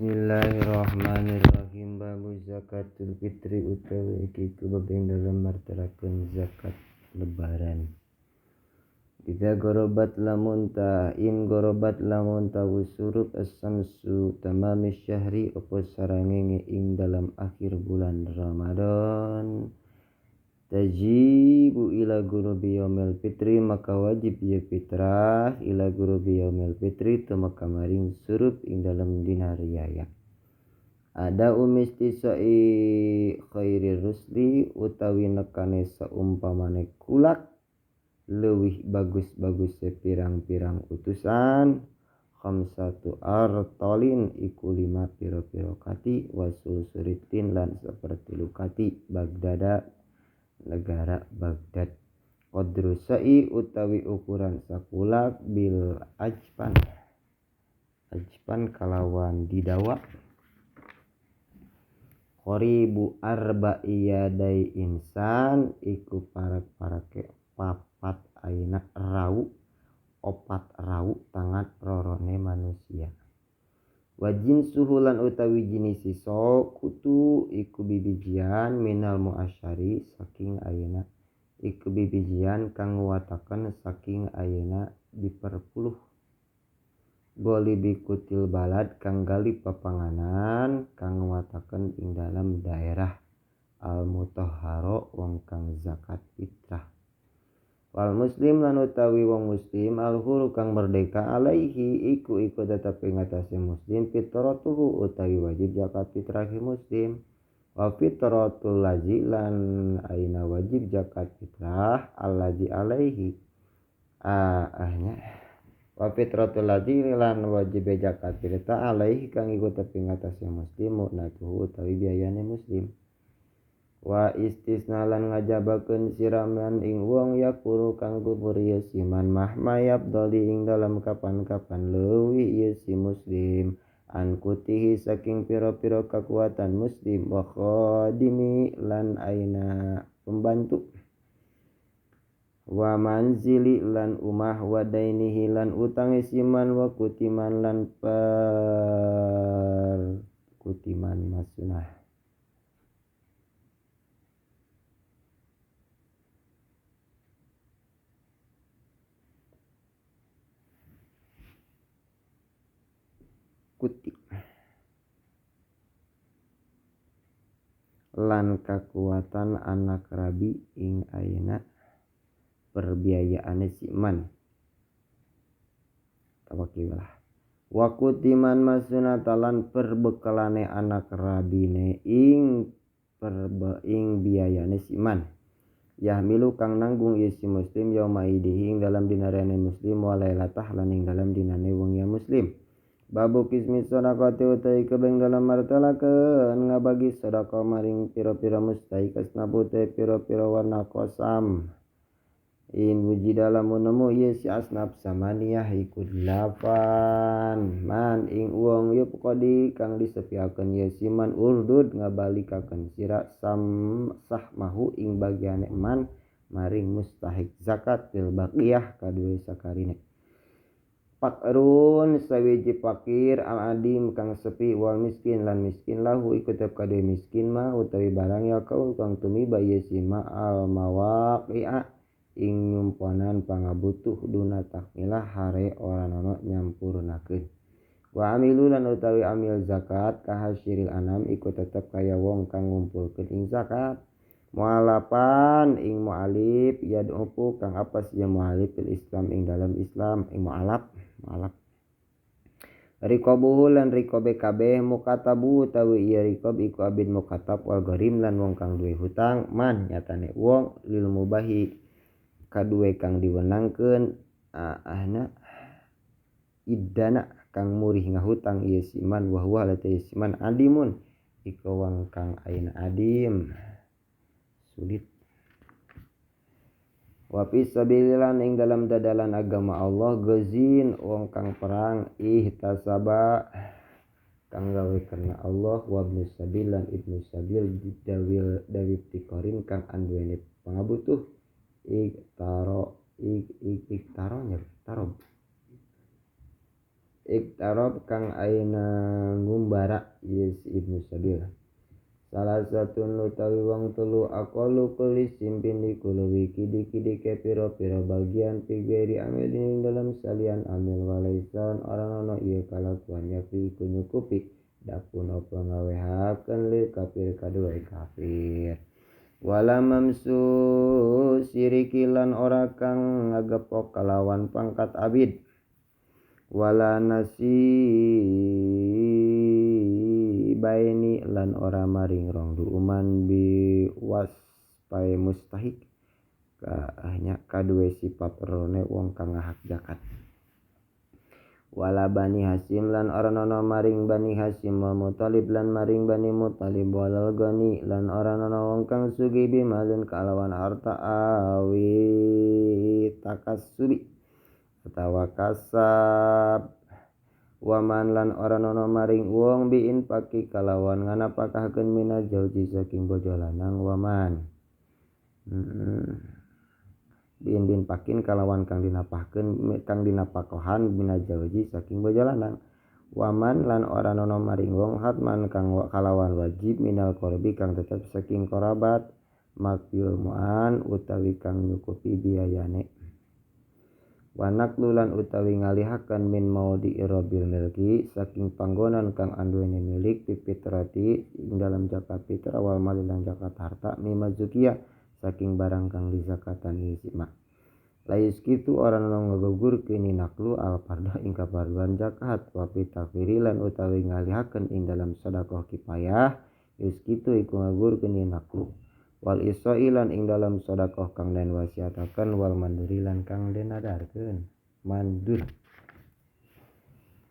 Bismillahirrahmanirrahim. Babu zakatul fitri utawi iki kubeng dalam martelakeun zakat lebaran. Idza gorobat lamun usurub as-samsu tamamis syahri apa sarangenge ing dalam akhir bulan Ramadan. Tajibu ila gurubi yaumil fitri maka wajib ya fitrah ila gurubi yaumil fitri maka maring surut ing dalam dina riyaya. Ada umistisai khairir rusli utawi nekane saumpamane kulak leuwih bagus-bagus sepirang-pirang utusan khamsatu artolin iku 5 piro-piro kati wasul suritin lan sapertilu kati Bagdada negara Baghdad. Qadru sa'i utawi ukuran sakulak bil ajpan kalawan didawa qoribu arba'iyadai insan iku parak-parake papat ayeuna rau opat rau tangan rorone manusia. Wajin suhulan utawi jinis siso kutu iku bibijian minal muasyari saking ayeuna iku bibijian kang nguwataken saking ayeuna diperpuluh. Goli bikutil balad kang galib papanganan kang nguwataken ing dalam daerah al mutahharo wong kang zakat fitrah. Wal muslim lan utawi wong muslim al huru kang merdeka alaihi iku tetep ing atase muslim fitratuhu utawi wajib zakat fitrahi muslim. Wa fitratul lazi lan aina wajib zakat fitrah allazi alaihi wa fitratul lazi lan wajib zakat fitrah alaihi kang iku tetep ing atase muslim mu'natuhu utawi biayane muslim. Wa istisna lan ngajabakeun siraman ing wong yakuru kang gugur ieu siman mahmayab doli ing dalam kapan-kapan leuwih ieu si muslim an kutihi saking pira-pira kekuatan muslim wa khadimi lan aina pembantu wa manzili lan umah wa dainihi lan utange siman wa kutiman lan kutiman masunah. Kuti lan kakuatan anak rabi ing ayeuna perbiayaane siman tawakilah wa kutiman masunata lan perbekalane anak rabine ing biayane siman yahmilu kang nanggung ieu si muslim yauma idihi ing dalam dinarene muslim wa lailatah lan ing dalam dinane wong ya muslim. Babu kismi sedekati utai kebeng dalam martelakeun ngabagi sedekah maring pira-pira mustahik asnabu te pira-pira warna kosam. In wujida lamun nemu ieu si asnab samaniyah iku 8 man ing uang ieu pokodi kang disepiakeun ieu si man urdud ngabalikakeun sira sah mahu ing bagiane man maring mustahik zakat fil baqiyah kadue sakarine. Pakrun sawiji fakir al adim kang sepi wal miskin lan miskin lahu iku tetep kadue miskin mah utawi barang ya kaul kang tumiba ieu si ma al mawaqi'a ing nyumpanan pangabutuh duna takmilah hare ora nono nyampurnakeun. Wa amilu lan utawi amil zakat kahasyiril anam iku tetep kaya wong kang ngumpulkeun ing zakat. Mu'alapan ing mu'alif yad'ufu kang apa sia mu'alif fil Islam ing dalam Islam ing mu'alaf rikobuhu lan rikobe kabeh mukatabu utawi ieu rikob iku abid mukatab wal gharim lan wong kang duwe hutang man nyatane wong lil mubahi kadue kang diwenangkeun idana kang murih ngahutang ieu siman wa huwa lati siman adimun iku wong kang ayeuna adim sulit. Wa fisabilillah ing dalam dadalan agama Allah gazin wong kang perang ihtasaba kang gawe karena Allah wa ibnu sabil lan ibnu sabil dawil tikorin kang anduweni pangabutuh iktarob kang ayeuna ngumbara ieu si Ibnu Sabil. Salah satu utawi wong telu aqalu kulli simpin dikuluwi kidi-kidi ke pira-pira bagian pigeri amil ing dalam salian amil walaisan orang ono ieu kalakuan yakti iku nyukupi dapun apa ngawehakeun li kafir kadua kafir. Wala mamsu sirikilan ora kang ngagepok kalawan pangkat abid. Wala nasi baini lan ora maring rong duuman bi waspai mustahik hanya kadue sifat rone wong kang ngahak zakat. Wala bani Hasim lan ora nono maring bani Hasim wa Muthalib lan maring bani Muthalib walal gani lan ora nono wong kang sugih bimalin kalawan harta awi takassubi atawa kasab. Waman lan ora nono maring wong biin paki kalawan nganapakahakeun mina jauji saking bojo lanang waman bin pakin kalawan kang dinapakohan mina jauji saking bojo lanang. Waman lan ora nono maring wong hatman kang kalawan wajib minal korbi kang tetep saking korabat makbil mu'an utawi kang nyukupi biayane. Wanak lulan utawi ngalihakan min maudi irobil milki saking panggonan kang anduene milik pipitrati ing dalam zakat fitrah wal malilang zakat harta mimma zukia saking barang kang dizakatan isima. Layus kitu orang nang ngagugurkeun naklu al farda ing kafarduan zakat wa pitafirilan utawi ngalihakan ing dalam sedekah kifayah yus kitu iku ngagurkeun naklu. Wal isailan ing dalam sedekah kang den wasiataken wal mandurilan kang den nadarkeun mandur.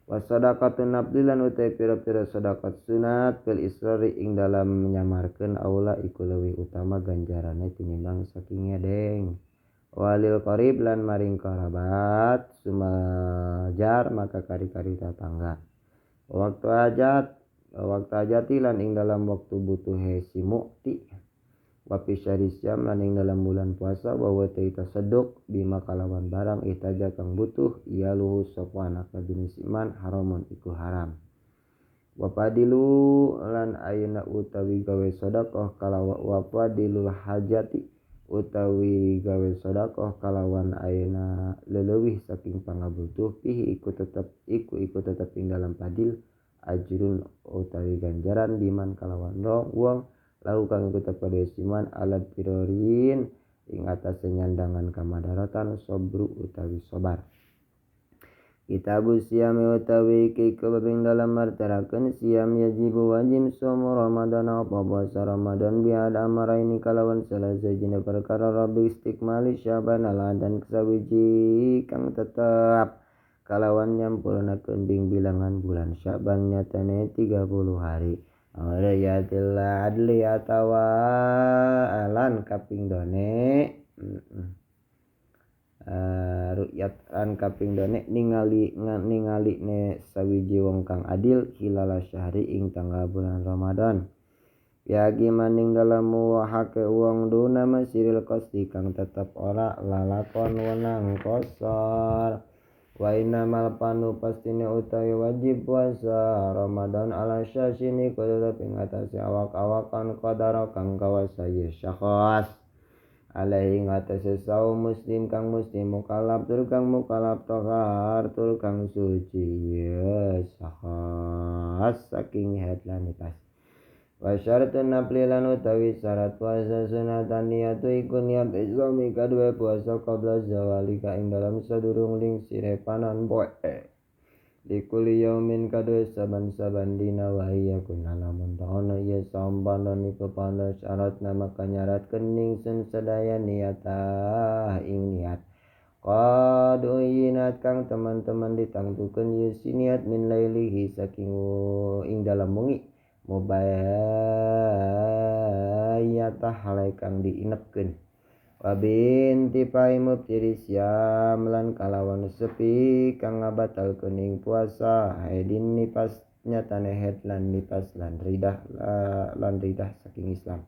Wasadaqatun naflilan utai pira-pira sedekah sunat fil israri ing dalam menyamarkeun aula iku leuwih utama ganjarane tinimbang saking ngedeng. Walil qarib lan maring karabat sumajar maka kari-kari tetangga. Waktu hajati lan ing dalam waktu butuh hesi mukti. Wapi syarisyam lan ing dalam bulan puasa bahwa taita seduk bima kalawan barang itaja kang butuh ia luhu sapa anak jenis iman haramun iku haram. Wapadilu lan ayeuna utawi gawe sedekah kalawan wapadilul hajati utawi gawe sedekah kalawan ayeuna leleuwih saking pangabutuh pihi iku tetep ing dalam padil ajrun utawi ganjaran biman kalawan wong lahu kang iku pada siman alat tirorin ing atas nyandangan kamadaratan sobru utawi sobar. Kitabu siam utawi kikabing dalam martarakan siam yajibu wajib somo Ramadan apa puasa Ramadan biada amaraini kalawan salah sajina perkara rabbi istiqmali syaban ala dan kesawiji kang tetap kalawan nyampurnakeun bilangan bulan Syaban nyatane 30 hari. Rayatil adli atawa alan kaping done ru'yat an kaping done ningali ne sawiji wong kang adil hilala syahri ing tanggal bulan Ramadan. Yagi maning dalam wahake wong duna masiril qasdi kang tetep ora lalakon wenang kosor. Wa innamal panu pastine utawi wajib puasa Ramadan ala syasini kudu ing atase awak-awakan qadara kang kawasa ye syakhs alaihi ngatasi saum muslim kang muslim mukallaf tur kang mukallaf tohar tur kang suci ya syakhs saking haid lan nifas. Wa syaratun naplilan utawi syarat puasa sunatan niatu iku niat islami kadua puasa qabla zawali ka ing dalam sadurung ling sire panan poe likuli yaumin kadua saban-saban dina wa iya kuna lamun ta'ana iya sambanon iku panda syarat nama kanyarat kening sun sadaya niatah ing niat qad uyinat kang teman-teman ditangtukeun yusi niat min lailihi saking ing dalam wengi mubayyatah halai kang diinepkeun wa binti pai mubtiri syam lan kalawan sepi kang ngabatalkeun ing puasa haidin nifas nyatane haid lan nifas lan ridah saking Islam.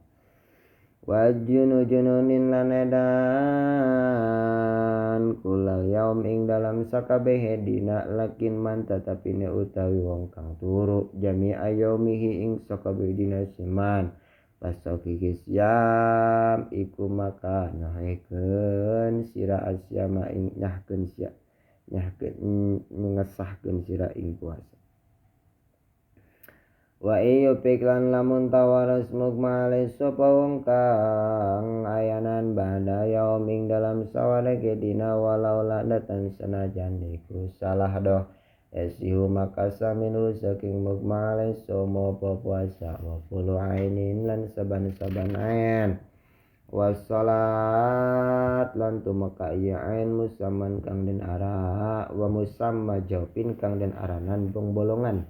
wa jununin lan edan kulal yaum ing dalam sakabehe dina lakin man tatapine utawi wong kang turu jami ayaumihi ing sakabehe dina siman pasoki kisyam iku maka nyahekeun sira asyama ing nyahkeun sia nyahkeun ngesahkeun sira ing puasa. Wa iyo piklan lamun tawaras mugmale sapa wong kang ayanan banda yaum ing dalam sawarege dina walau ladatan senajan iku salah doh esihu makasa minu saking mugmale somo puasa wa pulu ainin lan saban-saban ain wassalat lan tumeka iya ain musamman kang den ara wa musamma jawpin kang den aranan bolongan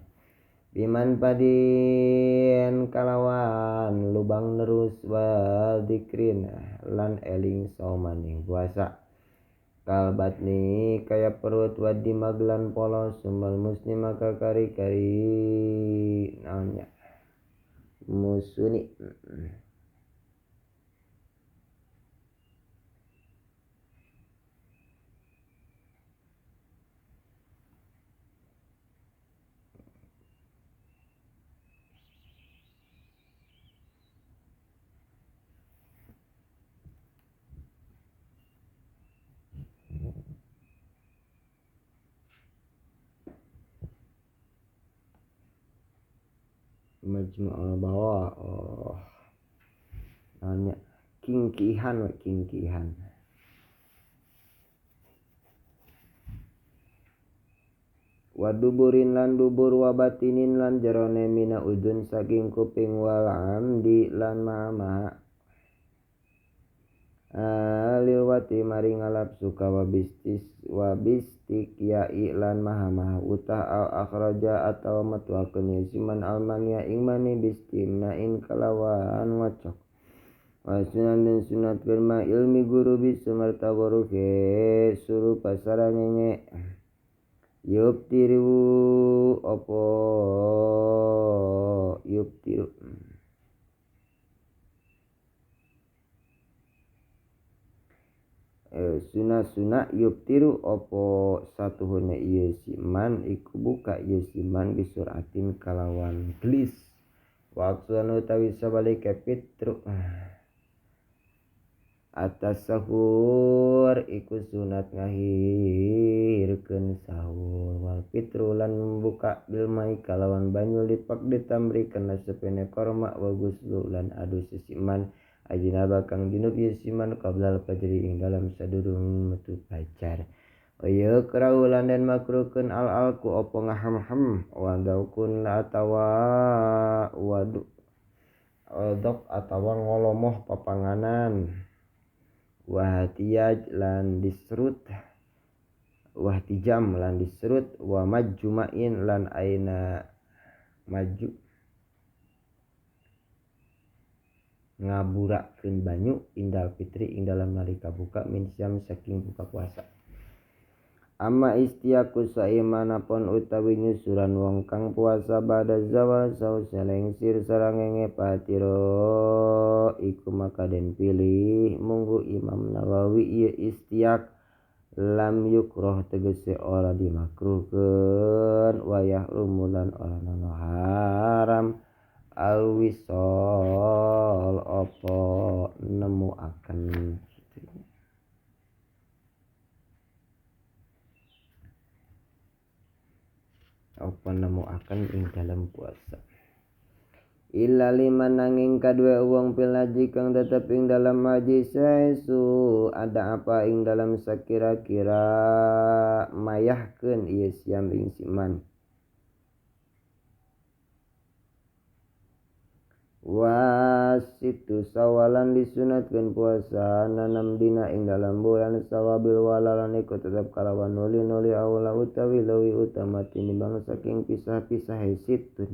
biman padien kalawan lubang nerus wa dikrin lan eling saumaning puasa kalbatni kaya perut wadi maglan polos sumal musni maka kari-kari naonnya musuni majmu'ul bawa naonnya kingkihan waduburin lan dubur wabatinin lan jerone mina udun saking kuping wal amdi lan mama liwati maring alap suka wabistik ya iklan maha utah al akhraja atau matuakeun yasiman almania ing mani bistimnain kalawan wacok wasunan dan sunat firma ilmi guru bisa martawaruke suruh pasarangenge yubtiru sunah yubtiru opo satuhune ieu siman iku buka ieu siman bisuratin kalawan gelis waktu utawi sabalike pitru atas sahur iku sunat ngahirkeun sahur wal pitru lan buka bil mai kalawan banyu lipak ditamri kana sepene korma wa guslu lan adu sisiman ajinaba kang junub yasiman qablal fajri ing dalam sadurung metu fajar ya keraulan dan makruhkeun al-alku opo ngaham-ham wa daukun atawa wadu odok atawa ngolomoh papanganan wahtiyaj lan wahtijam lan disrut wa majjumain lan aina maju ngaburakeun banyu indal fitri ing dalam nalika buka min syam saking buka puasa amma istiaku saimanapun utawi nyusuran wong kang puasa bada zawal saus selengsir sarangenge patiro iku maka den pilih munggu Imam Nawawi ieu istiak lam yukroh tegese ora dimakruhkeun wayah rumulan ora nono haram alwisol opo nemu akan ing dalam puasa illa liman nanging kadue wong pilaji kang tetep ing dalam haji sesu ada apa ing dalam sakira-kira mayahkeun ieu siam ing siman wasitu sawalan disunatkeun puasa nanam dina ing dalam bulan sawabil walalan iku tetep kalawan nuli aula utawi lewi utama tinimbang saking pisah-pisah situn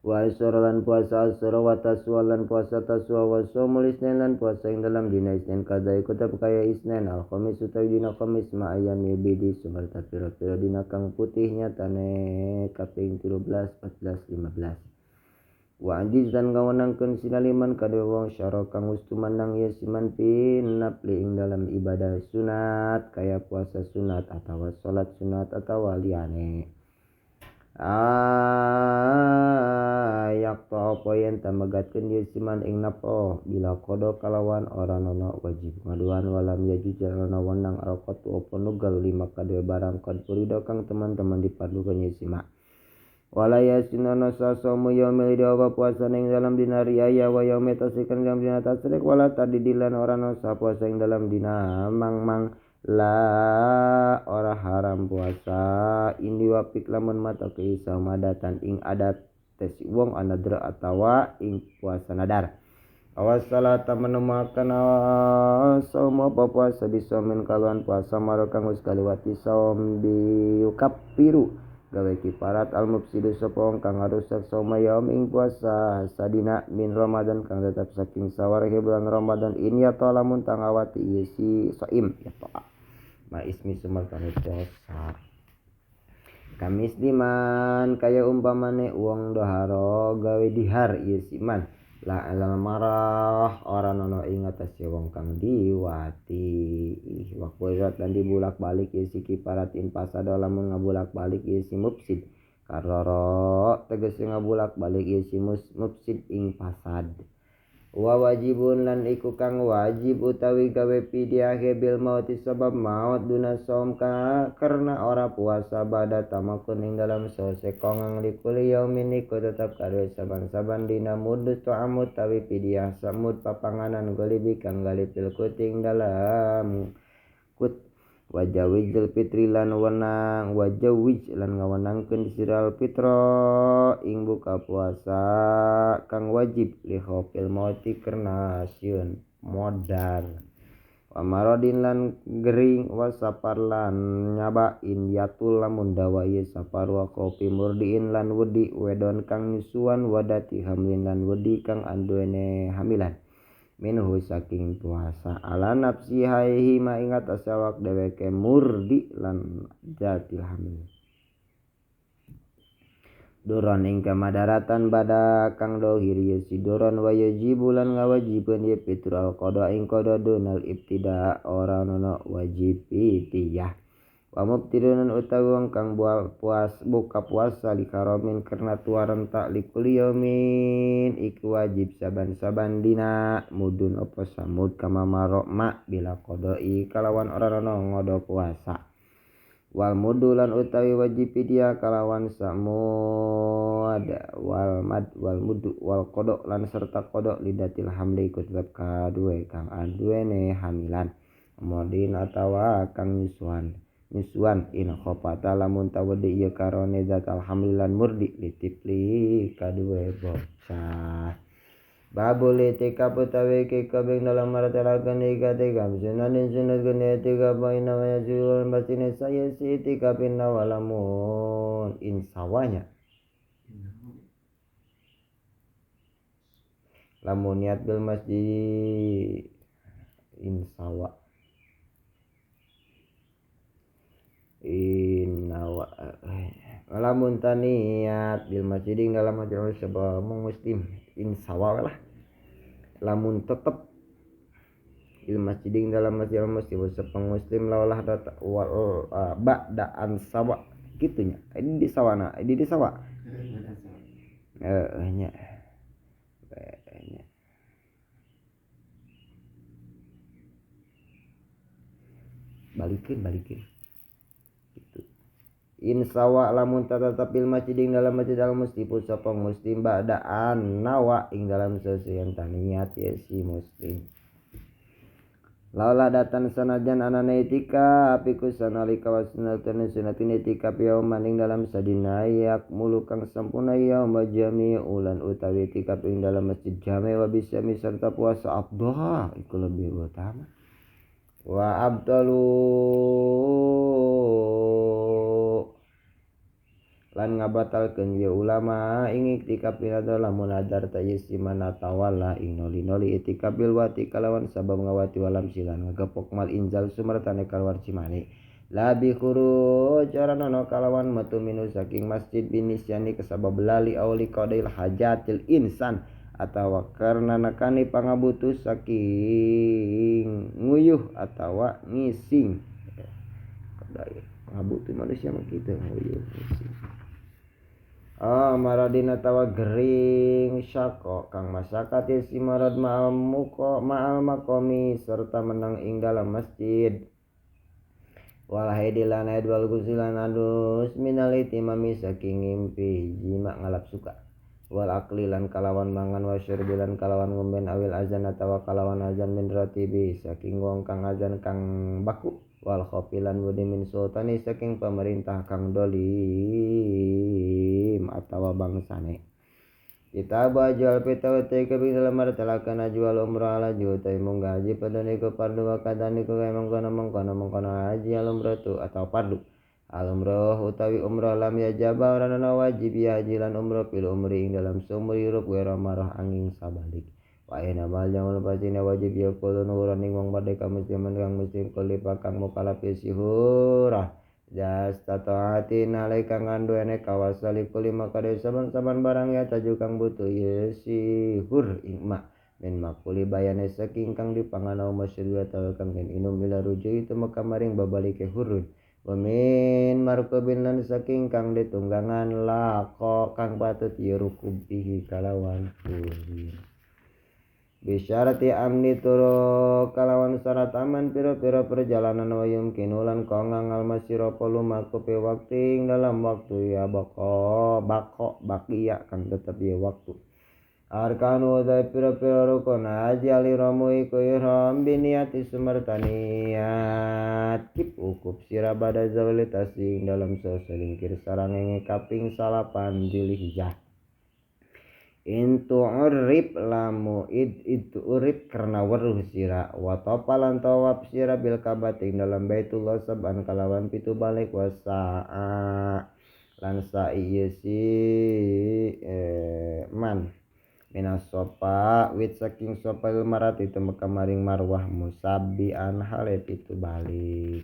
wa asyara lan puasa asyara wa taswa lan puasa taswa wa shaumul isnin lan puasa ing dalam dina isnin kada iku tetep kaya isnin al khamis utawi dina khamis ma ayami bidi sumerta pira-pira dina kang putih nyatane kaping 13 14 15 wa ajiz dan ngawenangkeun sinaliman kadua wong syara kang wis tumandang ya siman pin napli ing dalam ibadah sunat kaya puasa sunat atawa salat sunat atawa liyane ayak to apa yen tamagatkeun ya siman ing napo bila kodo kalawan ora nono wajib ngaduan walam ya jujalana wenang alqatu apa nugal lima kadua barang kad purido kang teman-teman dipadukeun ya siman walaya sinana sasomu yaumil dawa puasa ning dalam dina riyaya wa yaumi tasikan dalam dina tasrik wala tadidilan ora no puasa ing dalam dina mang la ora haram puasa indi wapik lamun mata ke isa madatan ing adat tes wong anadra atawa ing puasa nadar awas salata menumakan saum apa puasa bisa min kaluan puasa maro kang wis kaliwati saum biukapiru gawe kiparat al mufsidu sapa wong kang ngarusak sauma yaum ing puasa sadina min Ramadan kang tetap saking sawareh bulan Ramadan ini ya to lamun tangawati si saim ya to ma ismi sumartane dosa kamis diman kaya umpamane wong doharo gawe dihar ieu siman la alal marah ora nono ing atase wong kang diwati waktu dan dibulak balik ieu si kiparat in pasada lamun ngabulak balik ieu si mufsid karoro tegese ngabulak balik ieu si mufsid ing fasad wa wajibun lan iku kang wajib utawi gawe pidyah bil mauti sabab maut duna som ka karena ora puasa bada tamakun ing dalam sekongang likuli yaumin iku tetap kadue saban-saban dina mudus ta'amud tawi pidyah samud papanganan golibi kang galipil kuting dalam kut wajawijil fitri lan wenang wajawij lan ngawenangkeun siral fitro ing buka puasa kang wajib li khofil mauti karena sieun modar wa maradin lan gering wa safar lan nyabain yatul lamun dawa ieu safar wa kopi murdiin lan wedi wedon kang nyusuan wadati hamlin lan wedi kang anduene hamilan minhu saking puasa ala nafsi haihi ma ingat asawak dheweke murdi lan jatil hamil doron ing kamadaratan bada kang dohir ya si doron wa yajibu lan ngawajiban ya pitral qada ing qada donal ibtida ora nono wajib pitiyah wa mubtirun utawi wong kang buka puasa li karamin karena tuaran tak likul yaumin iku wajib saban-saban dina mudun apa samud kama marok mak bila qadai kalawan ora nono ngodo puasa wal mudulan utawi wajib pidia kalawan samud wal mudu wal qada lan serta qada lidatil hamli ikut bab kadue kang aduene hamilan modin atawa kang nyusuan in khofata lamun tawadi ieu karone zat alhamdulillah murdi litipli kadue bocah babul itikaf utawi ke kabeh dalam martelakan itikaf sunanin sunat gune itikaf baina wa yazul batine saya si itikafin walamun insawanya lamun niat bil masjid insawa innawa lamun taniat bil masjid dalam majelis sebuah muslim insawa lah lamun tetep bil masjid dalam masjid muslim sepeng muslim laulah data wal ba'da an sawa gitunya ini di sawana ini di sawa nya balikin gitu insawa lamun tetap bil masjid dalam masjid al muslim sepeng muslim ba'da an nawa ing dalam sesuatu taniat ya si muslim laula datan sanajan anane itikaf iku sanalika wasnatun sunatin itikaf yaum maning dalam sadina yak mulu kang sampurna yaum jami ulan utawi itikaf ing dalam masjid jami wa bisa serta puasa afdhal iku lebih utama wa abdalu lan ngabatalkeun ieu ulama ing iktikafina lamun adar tayyiman atawala ing noli-noli itikabil wati kalawan sabab ngawati walam silan ngagepok mal injal sumertane kaluar cimane labi khuruj carana kalawan metu minu saking masjid binisyani kesabab lali auli qadail hajatil insan atawa karena nakani pangabutuh saking nguyuh atawa ngising pangabutuh manusia mah kitu nguyuh ngising maradina tawa gering syako kang masyarakat si marad ma'al makomi serta menang ing dalam masjid wal haidilan haid wal gusilan adus minal itimami saking ngimpi jima ngalap suka wal aklilan kalawan mangan wa syurbilan kalawan ngomben awil azan atawa kalawan azan min ratibi saking wong kang azan kang baku wal khofilan budi min sultani saking pemerintah kang dolim atawa bangsane kita bajal pitaw te kabing dalam martalakan jual umrah ala juta munggah haji pada niku pardu wakadhan niku emang kono haji al umrah tu atau pardu al umrah utawi umrah lam ya jaba orana wajib ya haji lan umrah pil umri ing dalam sumur yurup wera marah angin sabalik wa ina mal jangan pasine wajib ya kulun uran ing wong merdeka musliman kang muslim kulipa kang mukalaf sihurah jas tataati nalai kang anduene kawasali kulima kade saban-saban barang ya taju kang butuh sihur ingma men makuli bayane saking kang dipanganau masyhur atawa kang den inum ila ruju itu makamaring babalike hurun wamin markobin lan saking kang ditunggangan lako kang patut yurukub bihi kalawan kurir bisyarati amni turu kalawan syarat aman pira-pira perjalanan wa yumkinulan kongang almasiro lumaku pe waktu dalam waktu ya bako bakia kan tetap ya waktu arkanu dai pira-pira rukun haji aliramu iku ihram biniati sumertaniat kip ukup sirabada zawali tasing dalam seselingkir sarangenge kaping salapan Dzulhijjah intu urip lamu itu urip karena weruh sira wa topalan tawab sira bil kabat ing dalam Baitullah saban kalawan pitu balik wasaa lan sa'ieu si man minas sopa wit saking sopa marat itu kamaring marwah musabian hale pitu balik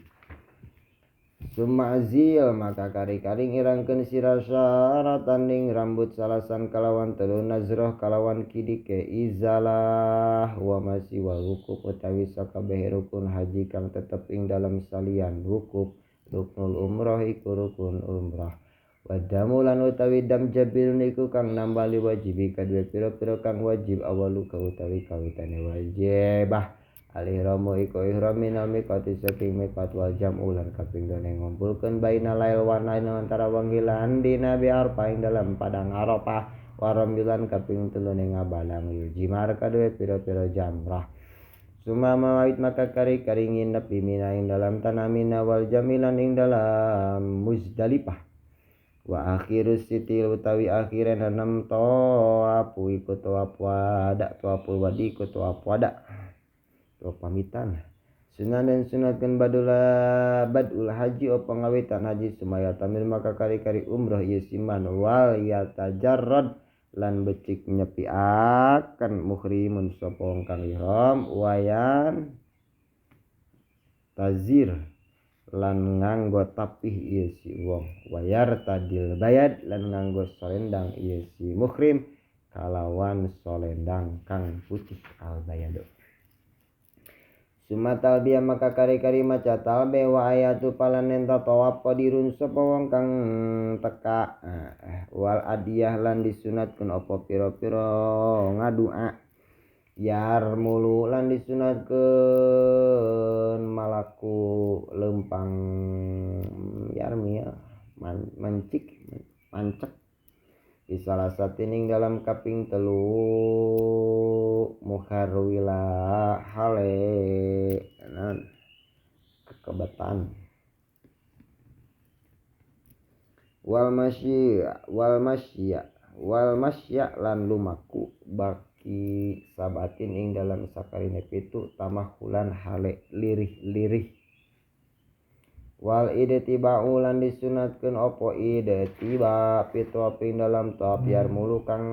Sumazil maka kari-karing irangkeun sira syaratan ning rambut salasan kalawan telu nazroh kalawan kidike izalah wa masih wa wukuf utawi sakabeh rukun haji kang tetep ing dalam salian wukuf ruknul umrah iku rukun umrah wadamu lan utawi dam jabil niku kang nambali wajibi kadue pira-pira kang wajib awalu ka utawi kawitane wajibah alihramu iku ihram minal miqati saking miqat wal jam'u lan kaping dene ngumpulkeun baina lail wa nail antara wengi lan dina bi arfa ing dalam padang Arafah wa rambilan kaping telu ning ngabalang jimar kadue pira-pira jamrah sumama wait maka kari-kari nginep bimina ing dalam tanah Mina wal jamilan ing dalam Muzdalifah wa akhirus sitil utawi akhiran 6 toapu iku toap wada toapul wadi iku toap wada to pamitan sunan dan sunatkan badul haji o pengawitan haji sumaya tamil maka kari-kari umrah yasiman wal yatajarrad lan becik nyepi akan muhrimun sapa wong kang ihram wayan tazir lan nganggo tapih ieu si wong wayar tadil bayad lan nganggo solendang ieu si muhrim kalawan solendang kang putih al bayado Sumatal biya maka kari-kari maca talbe wa ayatu palanenta tawab qadirun sapa wong kang teka wal adiyah lan disunatkeun apa pira-pira ngadua yar mulu lan disunatkeun malaku lempang yarmi mancik mancek di salah satining dalam kaping telu muharwila hale kekebatan wal masya lan lumaku baki sabatin ing dalam sakarine pitu tamahulan hale lirih-lirih Wal idtiba ulan disunatkeun opo idtiba pitoping dalam top yar mulu kang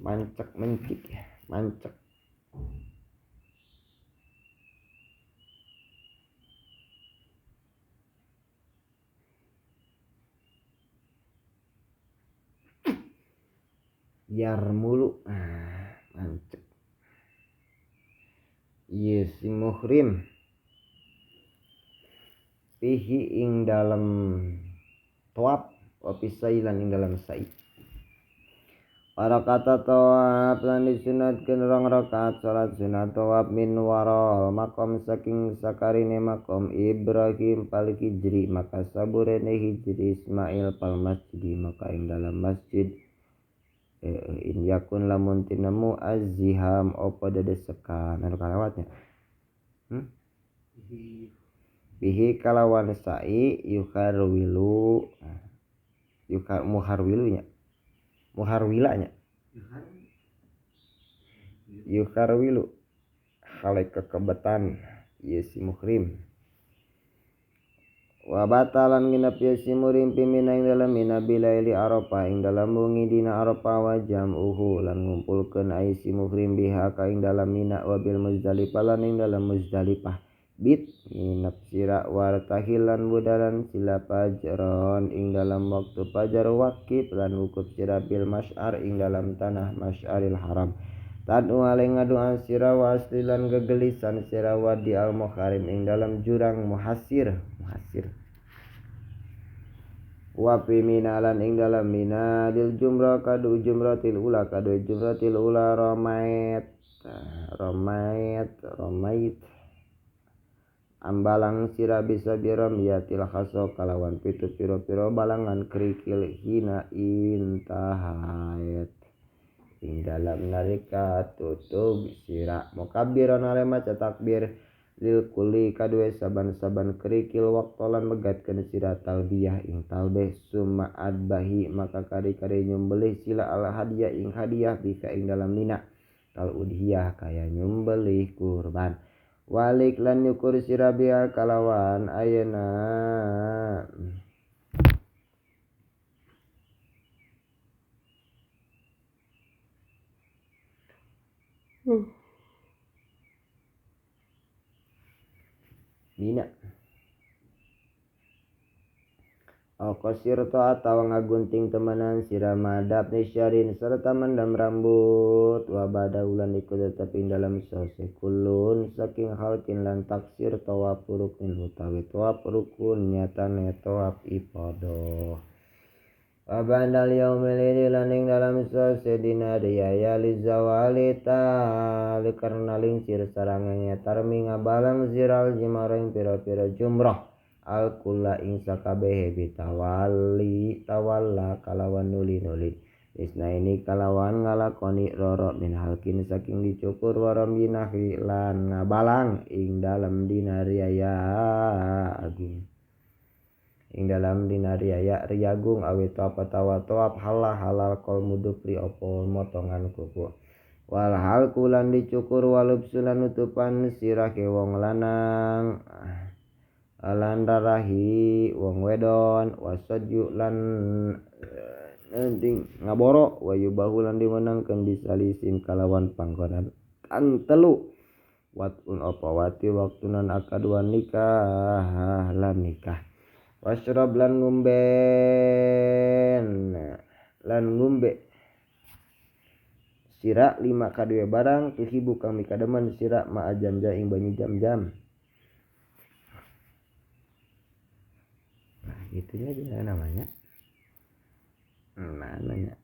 mancek mencik mancek yar mulu mancek ieu si muhrim pihi ing dalam toap wapisailan ing dalam sai. Para kata toap lan disunatkeun 2 rakaat salat sunat toap min warol makom saking sakarine makom Ibrahim pal hijri maka saburene hijri Ismail pal masjid maka ing dalam masjid in yakun lamun tinemu azham opo dedesekan anu kalawatnya bihi kalawan sai muharwilu muharwilunya muharwilanya yuharwilu halek kekebetan ieu si muhrim wa batalan nginep ieu si muhrim pimina ing dalam mina bilaili arafah ing dalam wengi dina arafah wa jam'uhu lan ngumpulkeun ai si muhrim biha ka ing dalam mina wa bil muzdalifah lan ing dalam muzdalifah bit nginep sira wartahilan budaran sila fajron ing dalam waktu fajar wakif lan wukuf sira bil masy'ar ing dalam tanah masy'aril haram tad'u ale ngadoa sira wa aslilan gegelisan sira wadi al muharim ing dalam jurang muhasir wa fi mina lan ing dalam mina lil jumrah kadu jumratil ula romait ambalang sira bisa biram yatil khaso kalawan pitu piro-piro balangan kerikil hina intahayat ing dalam narika tutup sira mukabiran ale maca takbir lil kuli kadue saban-saban kerikil waktolan megatkeun sira talbiyah ing talbih summa adbahi maka kari-kari nyumbelih sila al hadiah ing hadiah bisa ing dalam mina kal udhiyah kaya nyumbelih kurban walik lan nyukur sira biha kalawan ayeuna mina Qasir to atawa ngagunting temenan sira madab nisyarin serta mendam rambut wa badaulan iku tetep ing dalam sose kulun saking halkin lan taksir tawaf rukun utawi tawaf rukun nyatane tawaf ifadah wa bandal yaumil idi lan ing dalam sose dina riyaya li zawali ta'ala karena lingsir sarangnya tarmi ngabalang ziral jimareng pira-pira jumrah al kulla ing sakabehe bitawali tawalla kalawan nuli isna ini kalawan ngalakoni roro min halkin saking dicukur waram binahi lan ngabalang ing dalam dina riyaya agung ing dalam dina riyaya riyagung awi tawaf halal kol mudukri opo motongan kuku wal hal kulan dicukur walub sulan nutupan sirah ke wong lanang lan rarahi wong wedon wasaju lan ending ngaboro wayu bahulan dimenangkeun bisalisin kalawan panggonan kang telu watun apa wati waktunan akaduan nikah lan nikah wasyrab lan ngombe sira 5 kadue barang tuhibu kang mikademen sira ma jam-jam ing banyu jam-jam itunya aja namanya namanya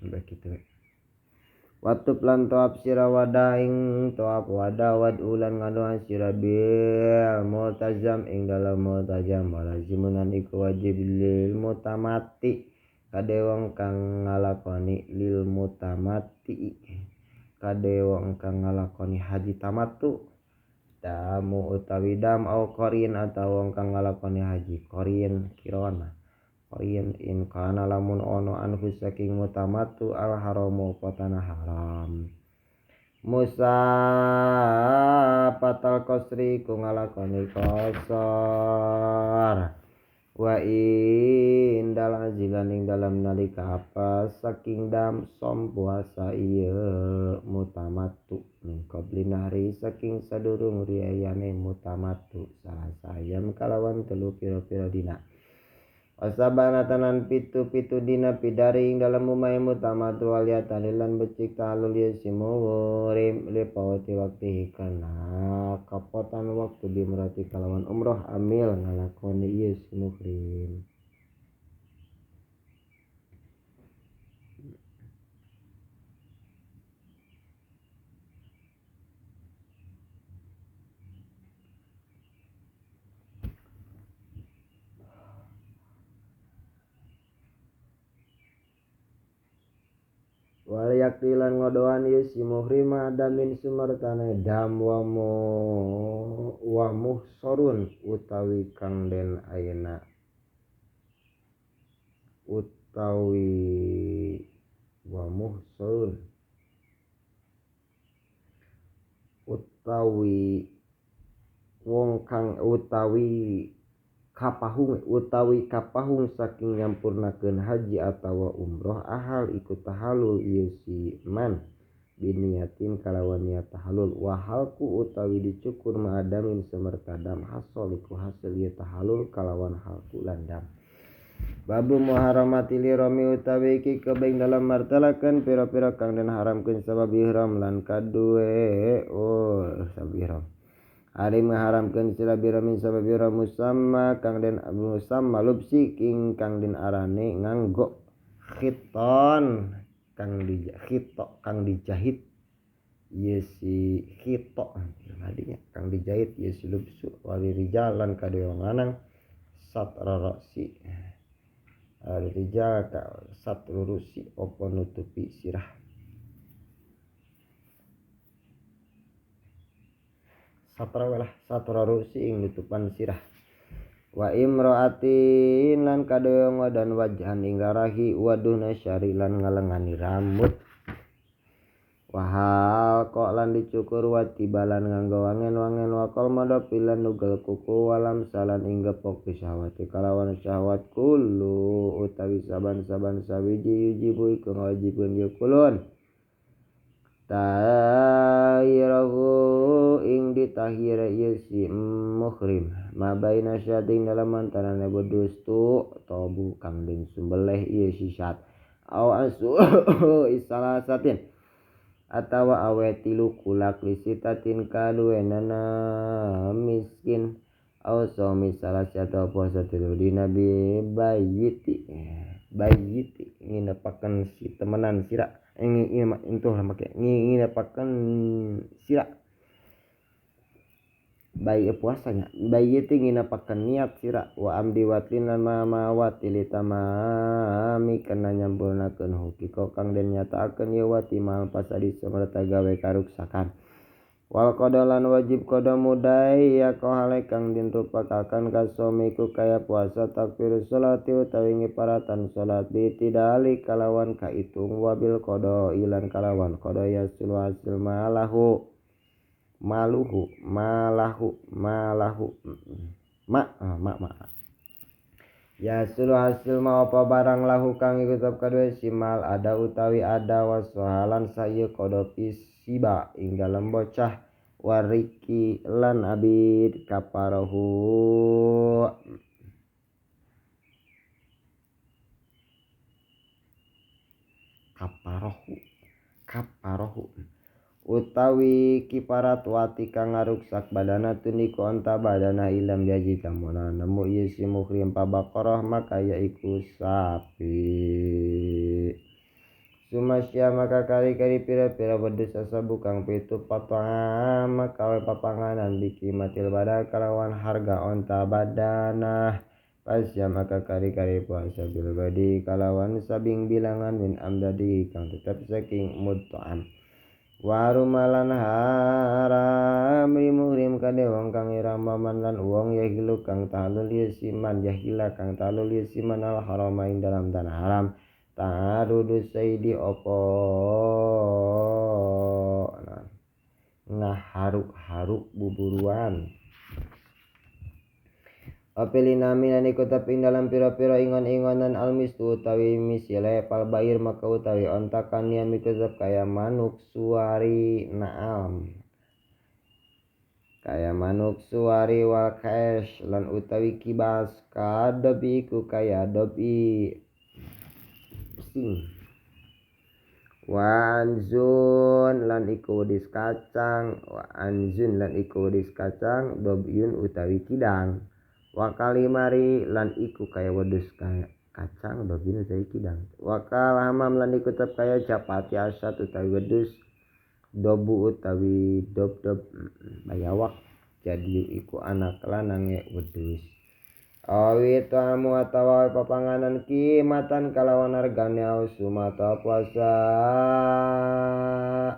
begitu waktu plan toap sira wadaing toap wada wad ulan ngadoa sira bil multazam ing dalam multazam walazimunan iku wajib lil mutamati kade wong kang ngalakoni lil mutamati kade wong kang ngalakoni haji tamattu damu utawi dam au qorin atau wong kang ngalakoni haji qorin kiron in kana lamun ono anhu saking mutamatu al haramu patana haram Musa patal kosri ku ngalakoni kosor wa indal azilan ing dalam nalika apa saking dam som puasa ieu mutamatu min qabli nahri saking sadurung riayane mutamatu sayam kalawan telu pira-pira dina Wasabana tanan pitu dina pidari ing dalam umay mutamatu waliyatan lilan becik talul yasimu rim lipawati waktu kana kapotan waktu dimrati kalawan umroh amil ngalakoni yasimu rim waliyak dilan ngodoan yasimu rim adamin sumertane dam wa muhsorun utawi kang den ayeuna utawi wa muhsorun utawi wong kang utawi kapahung saking nyampurnakeun haji atawa umroh ahal ikut tahalul ieu si man biniatin kalawan niat tahalul wahalku utawi dicukur ma'adamin semertadam hasol iku hasil ieu tahalul kalawan halku landam Babu muharamati li romi utawi iki kebeng dalam martalakan pira-pira kang den haramkeun sabab ihram lan kadue sabab ihram Ari mengharamkeun sila biramin sabab bira musamma kang den musamma lubsi king kang den arane nganggo khiton kang dijahit yesi khito adinya kang dijahit yesi lubsu wali rijalan kadue wong lanang satra rasi ari rijal ka satru rusi opo nutupi sirah satra rusi ing nutupan sirah wa imraatin lan kadang wadan wajhan ing larahi waduhna syari lan ngalengani rambut wahal kok lan dicukur watibalan nganggo wangen-wangen wakol modopilan nugel kuku walam salan ing gepok syahwati kalawan syahwat kullu utawi saban-saban sawiji yujibu iku ngawajibkeun ieu kulun tahirahu ing ditahira ieu si muhrim mabaina syading dalam antarane bedustu tobu kang den sumbeleh ieu si syad au asu isalasatin atawa awet tilu kulak lisitatin kaduenana miskin au somi salasata puasa tilu dina bi bayiti nginepaken si temenan sira entuh make nginepaken sira bayi puasanya bayi itu nginepaken niat sira wa amdi watlin lan mawati litamami kana nyampurnakeun hukiko kang den nyataakeun ya wati mal pasadi samerta gawe karuksakan wal qadalan wajib qada mudai ya kohale kang den rupakaken kasomiku kaya puasa takbir salati utawi ngiparatan salat bi tidali kalawan kaitung wabil qada ilan kalawan qada ya sul hasil malahu ya sul hasil ma apa barang lahu kang iku tetep kadue simal ada utawi ada wasohalan sayu qada pisiba ing dalam bocah wariki lan abid kaparohu utawi kiparat wati kang ngaruksak badana tuniku onta badana ilam jaji kamona nemu ieu si muhrim pabaqarah maka yaiku sapi sumasya maka kari-kari pira-pira wedhus asabu kang pitu patama kawe papanganan biki matil badal kalawan harga onta badana pasya maka kari-kari puasa bil badi kalawan sabing bilangan min amdadi kang tetap saking mudto'am warumalan haram limuhrim kade wong kang iramaman lan wong yahilu kang tahlul yasiman yahila kang tahlul yasiman al harama ing dalam tanah haram ta'arudu saidi opo ngaharuk-haruk buburuan apelinami lan iku tapi dalam pira-pira ingon-ingonan almistu utawi misile pal bair maka utawi ontakan niam iku kaya manuk suari naam kaya manuk suari wal kaesh lan utawi kibas kadobi iku kaya dobi sing wanzun lan iku wedis kacang wanzun lan iku wedis kacang dobyun utawi kidang wakali mari lan iku kaya wedus kacang dobyun utawi kidang wakal hamam lan iku tetep kaya japati asat utawi wedus dobu utawi dob bayawak jadi iku anak lanange wedus awi tamu atawa papanganan kimatan kalawan argane ausuma atau puasa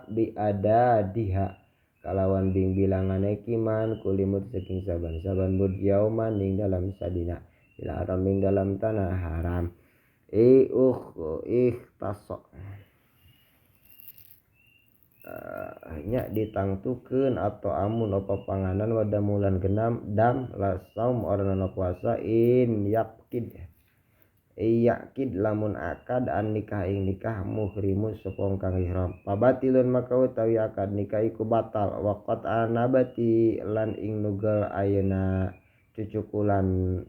biada diha kalawan ding bilangane kiman kulimut saking saban-saban bud yauman ing dalam sadina ila haram ing dalam tanah haram ikhtasok nya ditangtukeun atau amun apa panganan wadamulan genam dam la saum orana puasa in yakid lamun akad an nikah ing nikah muhrimun sopong kang ihram pabatilun maka utawi akad nikah iku batal waqat anabati lan ing nugel ayeuna cucukulan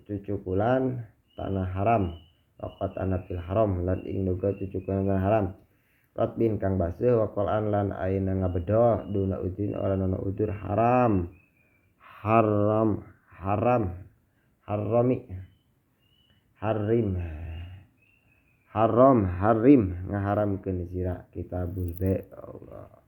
tanah haram waqat anabil haram lan ing nugel cucukulan tanah haram Rotbin kang baseuh wakolan lan ayeuna ngabedo duna udin ora nono udur haram harim ngaharamkeun sira kitabul be Allah